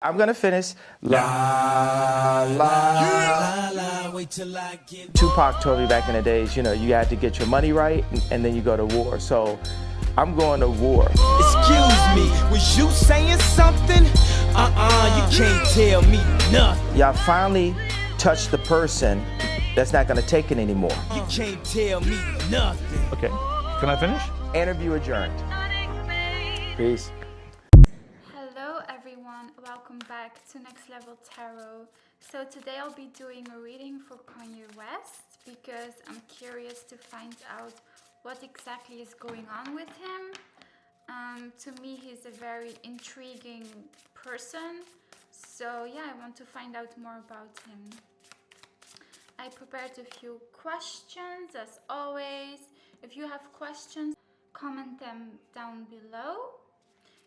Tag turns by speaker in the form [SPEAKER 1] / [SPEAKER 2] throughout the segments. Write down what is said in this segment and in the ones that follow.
[SPEAKER 1] I'm gonna finish. La la.
[SPEAKER 2] Wait till I get
[SPEAKER 1] Tupac told me back in the days, you had to get your money right and then you go to war. So I'm going to war.
[SPEAKER 2] Excuse me, was you saying something? You can't tell me nothing.
[SPEAKER 1] Y'all finally touched the person that's not gonna take it anymore.
[SPEAKER 2] You can't tell me nothing.
[SPEAKER 3] Okay, can I finish?
[SPEAKER 1] Interview adjourned. Peace.
[SPEAKER 4] Hello everyone, welcome back to Next Level Tarot. So today I'll be doing a reading for Kanye West because I'm curious to find out what exactly is going on with him. To me, he's a very intriguing person. So yeah, I want to find out more about him. I prepared a few questions as always. If you have questions, comment them down below.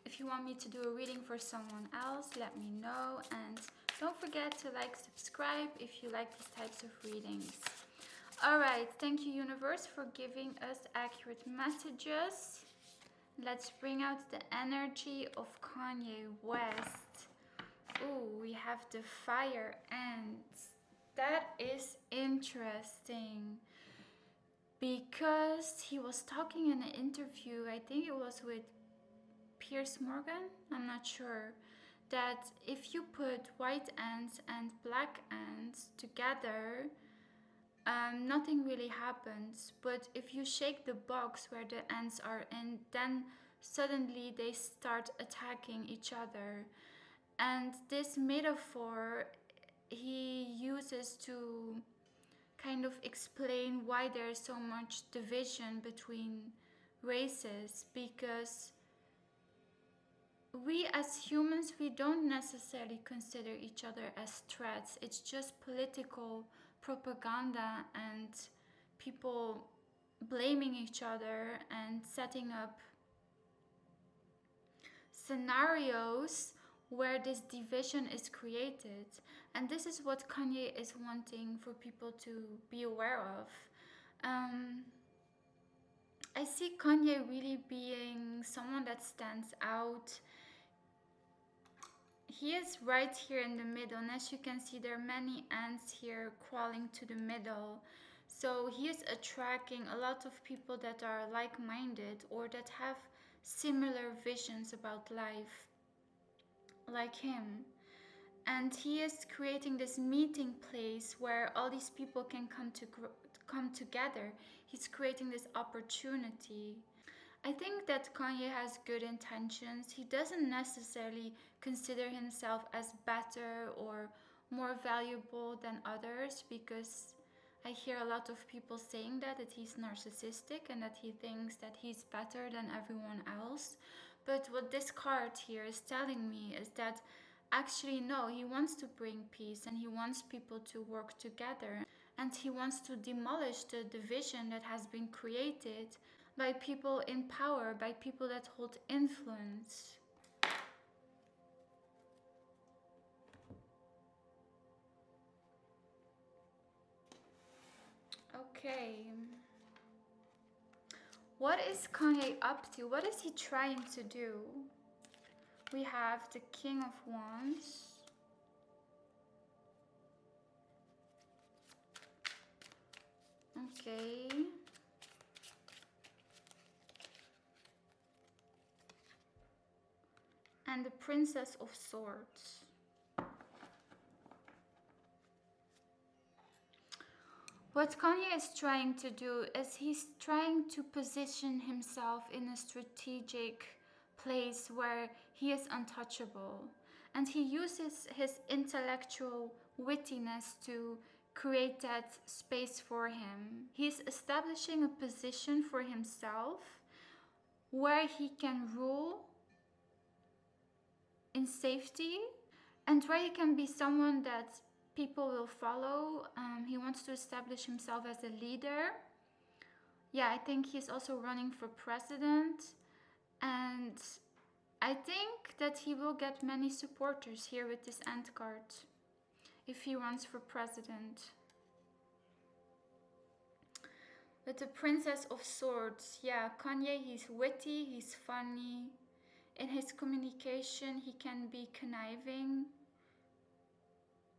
[SPEAKER 4] If you want me to do a reading for someone else, let me know. And don't forget to like, subscribe if you like these types of readings. Alright, thank you universe for giving us accurate messages. Let's bring out the energy of Kanye West. Ooh, we have the fire ants. That is interesting. Because he was talking in an interview, I think it was with Piers Morgan, I'm not sure, that if you put white ants and black ants together, nothing really happens. But if you shake the box where the ants are in, then suddenly they start attacking each other. And this metaphor he uses to kind of explain why there's so much division between races, because we as humans, we don't necessarily consider each other as threats. It's just political propaganda and people blaming each other and setting up scenarios where this division is created. And this is what Kanye is wanting for people to be aware of. I see Kanye really being someone that stands out. He is right here in the middle, and as you can see, there are many ants here crawling to the middle. So he is attracting a lot of people that are like-minded or that have similar visions about life like him. And he is creating this meeting place where all these people can come together. He's creating this opportunity. I think that Kanye has good intentions. He doesn't necessarily consider himself as better or more valuable than others, because I hear a lot of people saying that he's narcissistic and that he thinks that he's better than everyone else. But what this card here is telling me is that actually no, he wants to bring peace and he wants people to work together. And he wants to demolish the division that has been created by people in power, by people that hold influence. Okay. What is Kanye up to? What is he trying to do? We have the King of Wands. Okay. And the Princess of Swords. What Kanye is trying to do is he's trying to position himself in a strategic place where he is untouchable. And he uses his intellectual wittiness to create that space for him. He's establishing a position for himself where he can rule in safety and where he can be someone that people will follow. He wants to establish himself as a leader. Yeah, I think he's also running for president, and I think that he will get many supporters here with this ant card if he runs for president. With the Princess of Swords, yeah, Kanye, he's witty, he's funny, In his communication, he can be conniving,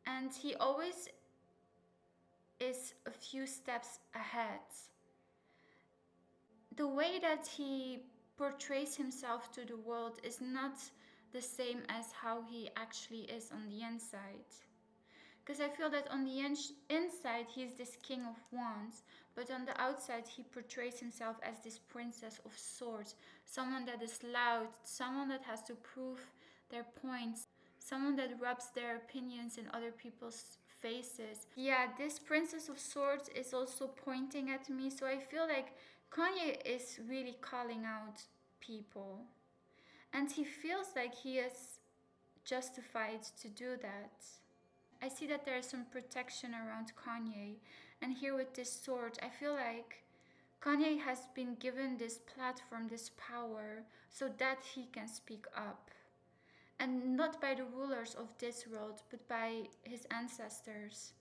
[SPEAKER 4] and he always is a few steps ahead. The way that he portrays himself to the world is not the same as how he actually is on the inside. Because I feel that on the inside he's this king of wands, but on the outside he portrays himself as this princess of swords, someone that is loud, someone that has to prove their points, someone that rubs their opinions in other people's faces. Yeah, this princess of swords is also pointing at me, so I feel like Kanye is really calling out people, and he feels like he is justified to do that. I see that there is some protection around Kanye, and here with this sword, I feel like Kanye has been given this platform, this power, so that he can speak up. And not by the rulers of this world, but by his ancestors.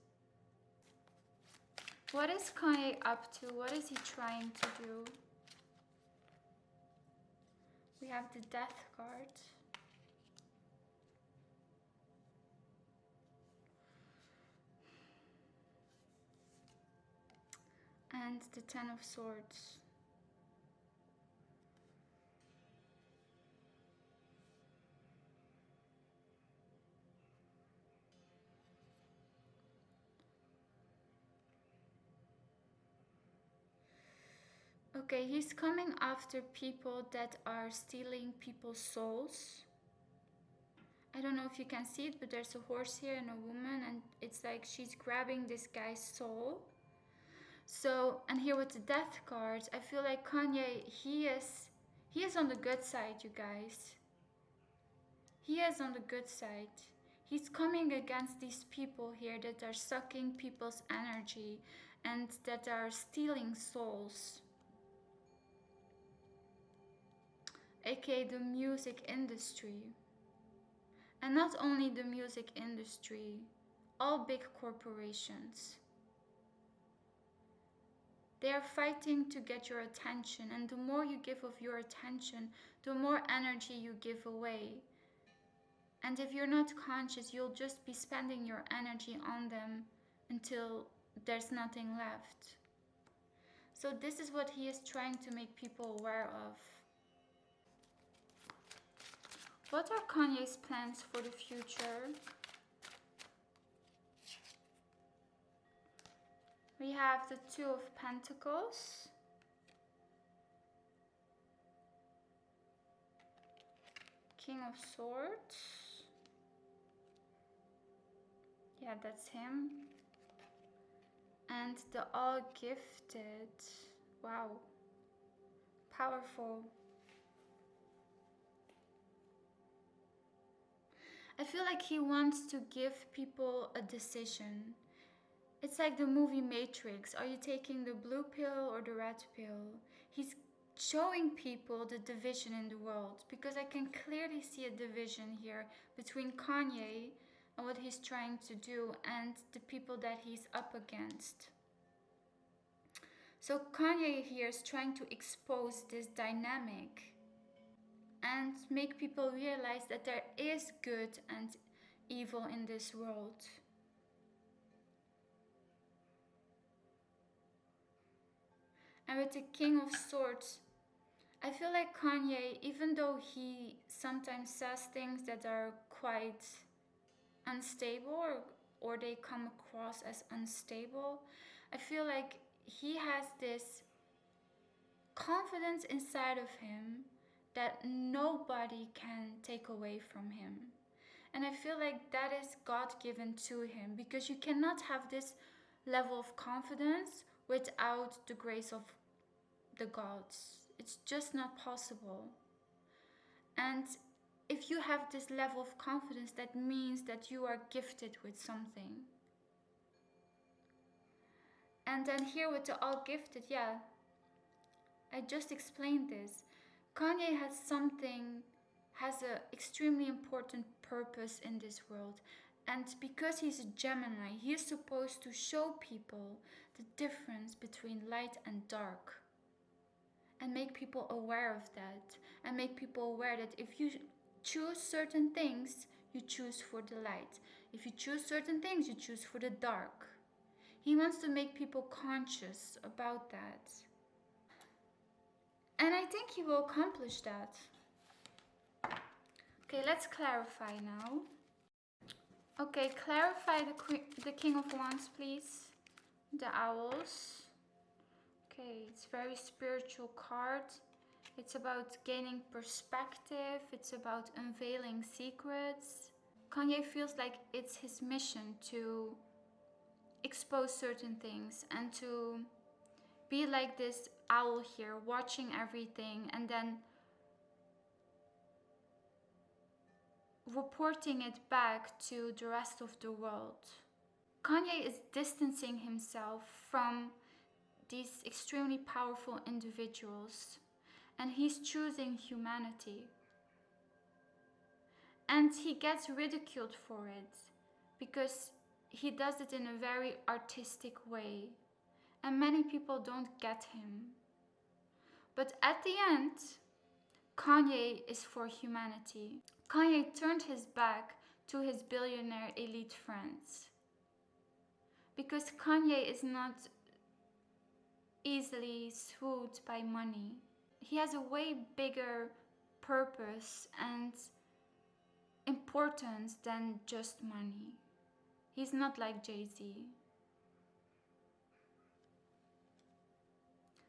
[SPEAKER 4] What is Kanye up to? What is he trying to do? We have the death card. And the Ten of Swords. Okay, he's coming after people that are stealing people's souls. I don't know if you can see it, but there's a horse here and a woman, and it's like she's grabbing this guy's soul. So, and here with the death cards, I feel like Kanye, he is on the good side, you guys. He is on the good side. He's coming against these people here that are sucking people's energy and that are stealing souls. aka the music industry. And not only the music industry, all big corporations. They are fighting to get your attention, and the more you give of your attention, the more energy you give away. And if you're not conscious, you'll just be spending your energy on them until there's nothing left. So this is what he is trying to make people aware of. What are Kanye's plans for the future? We have the Two of Pentacles. King of Swords. Yeah, that's him. And the All Gifted. Wow. Powerful. I feel like he wants to give people a decision. It's like the movie Matrix. Are you taking the blue pill or the red pill? He's showing people the division in the world, because I can clearly see a division here between Kanye and what he's trying to do and the people that he's up against. So Kanye here is trying to expose this dynamic and make people realize that there is good and evil in this world. And with the King of Swords, I feel like Kanye, even though he sometimes says things that are quite unstable, or they come across as unstable, I feel like he has this confidence inside of him that nobody can take away from him. And I feel like that is God-given to him, because you cannot have this level of confidence without the grace of the gods. It's just not possible. And if you have this level of confidence, that means that you are gifted with something. And then here with the All Gifted, yeah, I just explained this. Kanye has an extremely important purpose in this world. And because he's a Gemini, he is supposed to show people the difference between light and dark. and make people aware of that, and make people aware that if you choose certain things, you choose for the light. If you choose certain things, you choose for the dark. He wants to make people conscious about that. And I think he will accomplish that. Okay, let's clarify now. Okay, clarify the King of Wands, please. The owls. Okay, it's a very spiritual card. It's about gaining perspective. It's about unveiling secrets. Kanye feels like it's his mission to expose certain things and to be like this owl here, watching everything and then reporting it back to the rest of the world. Kanye is distancing himself from these extremely powerful individuals, and he's choosing humanity. And he gets ridiculed for it because he does it in a very artistic way, and many people don't get him. But at the end, Kanye is for humanity. Kanye turned his back to his billionaire elite friends because Kanye is not easily swayed by money. He has a way bigger purpose and importance than just money. He's not like Jay-Z.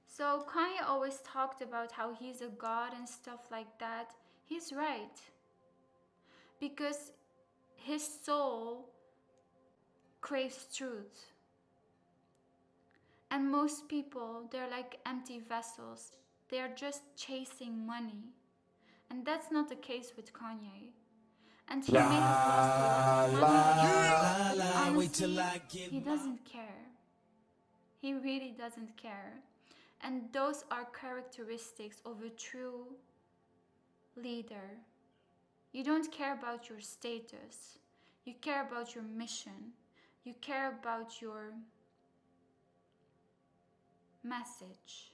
[SPEAKER 4] So Kanye always talked about how he's a god and stuff like that. He's right. Because his soul craves truth. And most people, they're like empty vessels. They're just chasing money. And that's not the case with Kanye. And he may have lost a lot of money, but honestly, he doesn't care. He really doesn't care. And those are characteristics of a true leader. You don't care about your status. You care about your mission. You care about your message.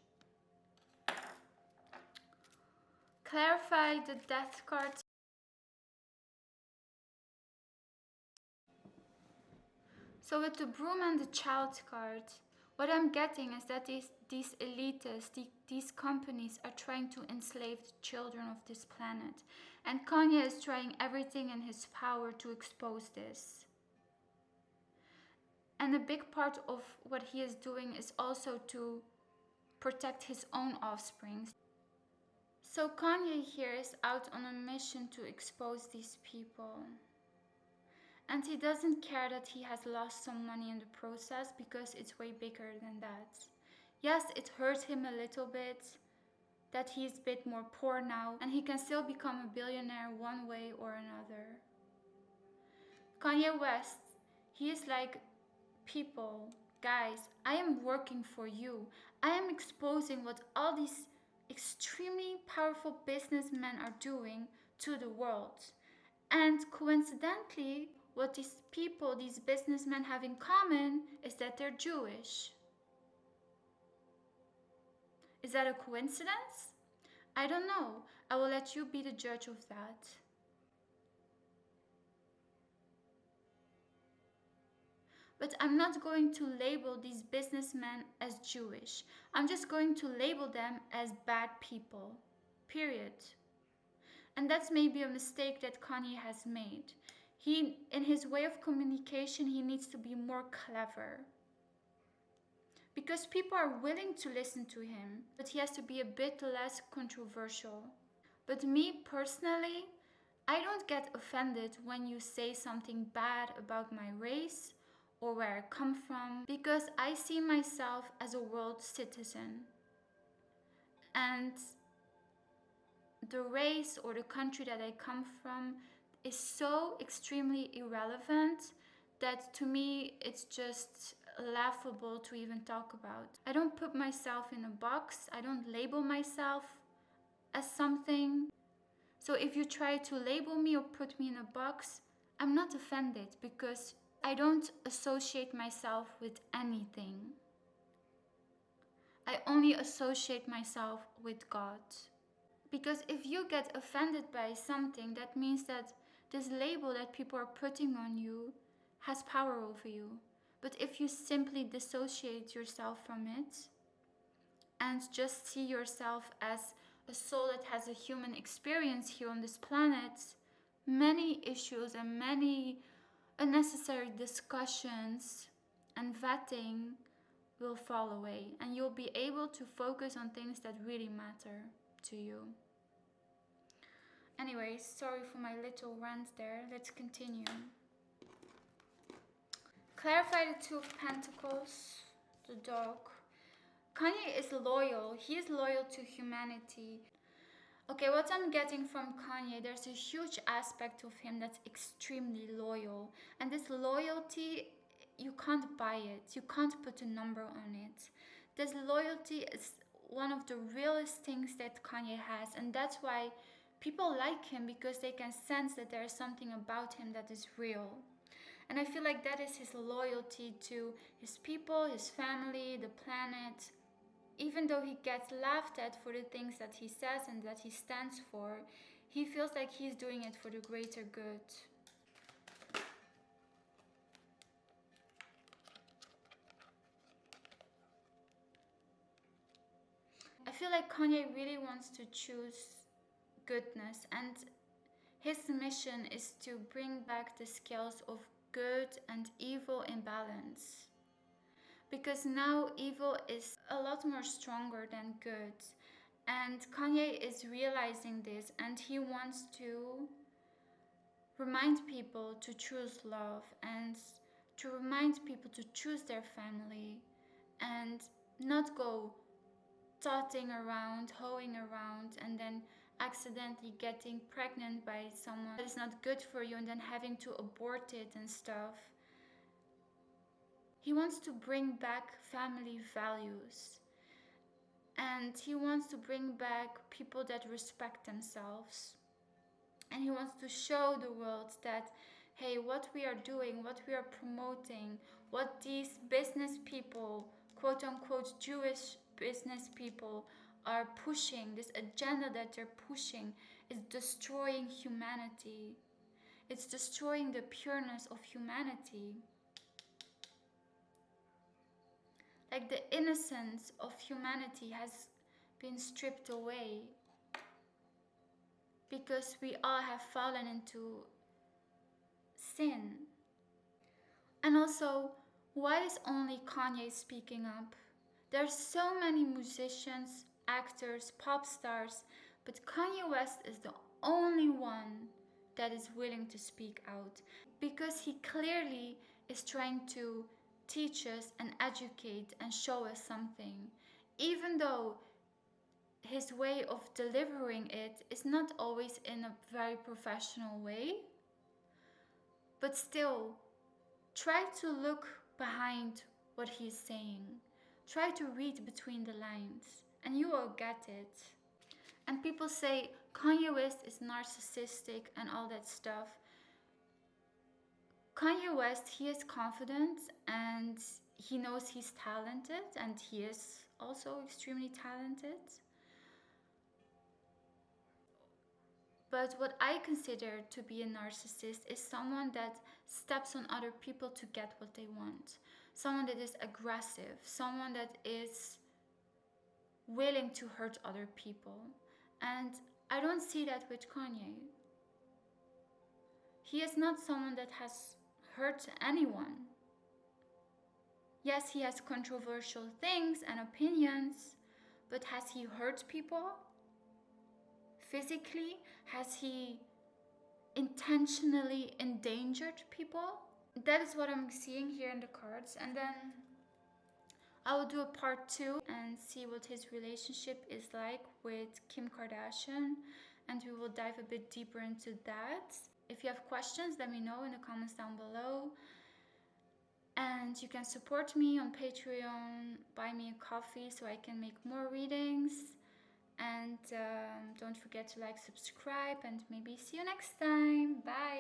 [SPEAKER 4] Clarify the death card. So with the broom and the child card, what I'm getting is that these elitists, these companies are trying to enslave the children of this planet. And Kanye is trying everything in his power to expose this. And a big part of what he is doing is also to protect his own offspring. So Kanye here is out on a mission to expose these people. And he doesn't care that he has lost some money in the process because it's way bigger than that. Yes, it hurt him a little bit that he's a bit more poor now and he can still become a billionaire one way or another. Kanye West, he is like, people, guys, I am working for you. I am exposing what all these extremely powerful businessmen are doing to the world. And coincidentally, what these people, these businessmen have in common is that they're Jewish. Is that a coincidence? I don't know. I will let you be the judge of that. But I'm not going to label these businessmen as Jewish. I'm just going to label them as bad people. Period. And that's maybe a mistake that Kanye has made. In his way of communication, he needs to be more clever. Because people are willing to listen to him, but he has to be a bit less controversial. But me personally, I don't get offended when you say something bad about my race or where I come from, because I see myself as a world citizen. And the race or the country that I come from is so extremely irrelevant that to me it's just laughable to even talk about. I don't put myself in a box. I don't label myself as something. So if you try to label me or put me in a box, I'm not offended because I don't associate myself with anything. I only associate myself with God. Because if you get offended by something, that means that this label that people are putting on you has power over you. But if you simply dissociate yourself from it and just see yourself as a soul that has a human experience here on this planet, many issues and many unnecessary discussions and vetting will fall away, and you'll be able to focus on things that really matter to you. Anyways, sorry for my little rant there. Let's continue. Clarify the Two of Pentacles, the dog. Kanye is loyal. He is loyal to humanity. Okay, what I'm getting from Kanye, there's a huge aspect of him that's extremely loyal. And this loyalty, you can't buy it. You can't put a number on it. This loyalty is one of the realest things that Kanye has. And that's why people like him, because they can sense that there is something about him that is real. And I feel like that is his loyalty to his people, his family, the planet. Even though he gets laughed at for the things that he says and that he stands for, he feels like he's doing it for the greater good. I feel like Kanye really wants to choose goodness, and his mission is to bring back the scales of good and evil in balance. Because now evil is a lot more stronger than good. And Kanye is realizing this, and he wants to remind people to choose love and to remind people to choose their family and not go totting around, hoeing around, and then accidentally getting pregnant by someone that is not good for you and then having to abort it and stuff. He wants to bring back family values, and he wants to bring back people that respect themselves. And he wants to show the world that, hey, what we are doing, what we are promoting, what these business people, quote unquote Jewish business people, are pushing, this agenda that they're pushing, is destroying humanity. It's destroying the pureness of humanity. Like the innocence of humanity has been stripped away because we all have fallen into sin. And also, why is only Kanye speaking up? There's so many musicians, actors, pop stars, but Kanye West is the only one that is willing to speak out, because he clearly is trying to teach us and educate and show us something, even though his way of delivering it is not always in a very professional way. But still, try to look behind what he's saying. Try to read between the lines, and you will get it. And people say Kanye West is narcissistic and all that stuff. Kanye West, he is confident and he knows he's talented, and he is also extremely talented. But what I consider to be a narcissist is someone that steps on other people to get what they want. Someone that is aggressive, someone that is willing to hurt other people. And I don't see that with Kanye. He is not someone that has hurt anyone. Yes, he has controversial things and opinions, but has he hurt people? Physically? Has he intentionally endangered people? That is what I'm seeing here in the cards. And then I will do a part 2 and see what his relationship is like with Kim Kardashian, and we will dive a bit deeper into that. If you have questions, let me know in the comments down below. And you can support me on Patreon, buy me a coffee so I can make more readings. And don't forget to like, subscribe, and maybe see you next time. Bye!